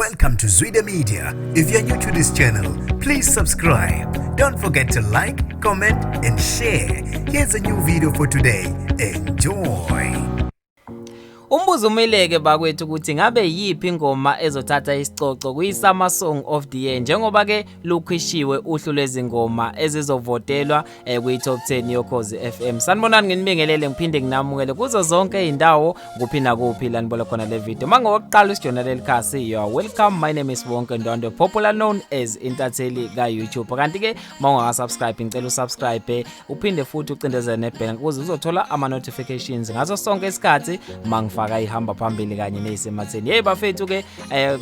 Welcome to Zwida Media. If you're new to this channel, please subscribe. Don't forget to like, comment, and share. Here's a new video for today. Enjoy. Umbuzo umeleke bakwethu ukuthi ngabe yipi ingoma ezothatha isicoco kwi-Summer Song of the Year njengoba ke lukhishiwe uhlu lwezingoma ezizovotelwa kwi-Top 10 yoKhozi FM. Sanibonani nginibingelele ngiphinde nginamukele kuzo zonke indawo kuphina kuphi la nibola khona le video. Manje ngokuqala usijonaleli khasi, you are welcome. My name is Wonke Ndondo, popular known as Intatheli ka YouTube. Kanti ke mawungasubscribe ngicela usubscribe uphinde futhi ucindezele nebell ukuze uzothola ama notifications ngaso sonke isikhathi faka ihamba phambili kanye nesematheni. Hey bafethu ke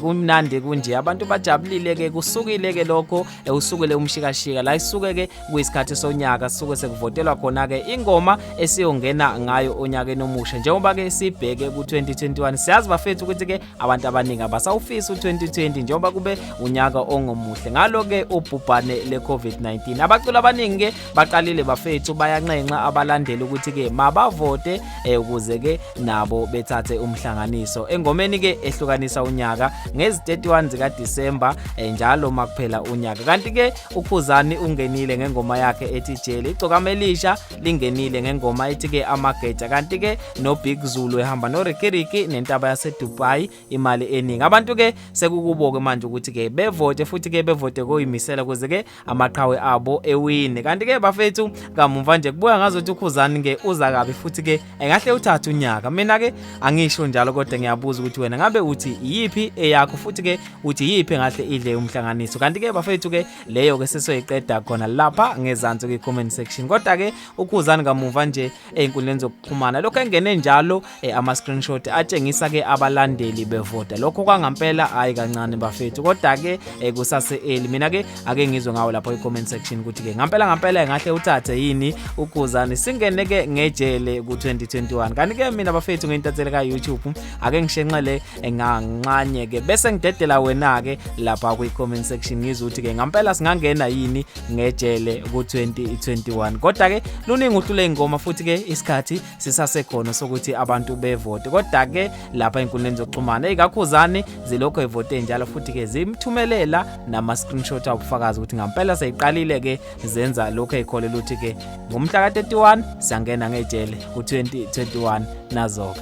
kumnandi kunje abantu bajabulile ke kusukile ke lokho usukile umshikashika la isuke ke kuyisikhathi sonyaka sisuke sekuvotelwa khona ke ingoma esiyongena ngayo onyakeni omusha njengoba ke sibheke ku2021. Siyazi bafethu ukuthi ke abantu abaningi abasawufisa u2020 njengoba kube unyaka ongomuhle ngalo ke ubhubhane leCovid-19. Abaculi abaningi ke baqalile bafethu bayanxenxa abalandeli ukuthi ke mabavote ukuze ke nabo bethathe umhlanganiso engomeni ke ehlukanisa unyaka ngezi31 zika December njalo makuphela unyaka. Kanti ke uKhuzani ungenile ngengoma yakhe ethi IJELE, icokamelisha lingenile ngengoma ethi ke amageja. Kanti ke no Big Zulu ehamba no Rikiriki nentaba yase Dubai imali eningi. Abantu ke sekukuboke manje ukuthi ke bevote futhi ke bevote koyimisela kuze ke amaqhawe abo ewine. Kanti ke bafethu kamumva nje kubuya ngazothi uKhuzani ke uza kabi futhi ke engahle uthatha unyaka. Mina ke angisho njalo kodwa ngiyabuza ukuthi wena ngabe uthi yipi eyakho futhi ke uthi yipi engahle idle umhlanganiso. Kanti ke bafethu ke leyo ke sesoyiqeda khona lapha ngezansi kwi comment section. Kodwa ke uKhuzani kamuva nje einkundleni zokuxhumana lokho engene njalo ama screenshot atshengisa ke abalandeli bevota. Lokho kwangempela hayi kancane bafethu kodwa ke kusase eli mina ke ake ngizwe ngawo lapha kwi comment section ukuthi ke ngempela engahle uthathe yini uKhuzani singene ke ngejele ku2021. Kanti ke mina bafethu ngintathele ka YouTube ake ngishenxele enganqanye ke bese ngidedela wena ke lapha kwi comment section ngizwe ukuthi ke ngempela singangena yini ngejele ku2021. Kodwa ke luningi uhlu lengoma futhi ke isikhathi sisasekhona sokuthi abantu bevote. Kodwa ke lapha einkundleni zokuxhumana ikaKhuzani zilokho evote njalo futhi ke zimthumelela nama screenshot abufakazi ukuthi ngempela seyiqalile ke zenza lokho ekholela ukuthi ke ngomhla ka31 siyangena ngejele ku2021 nazo.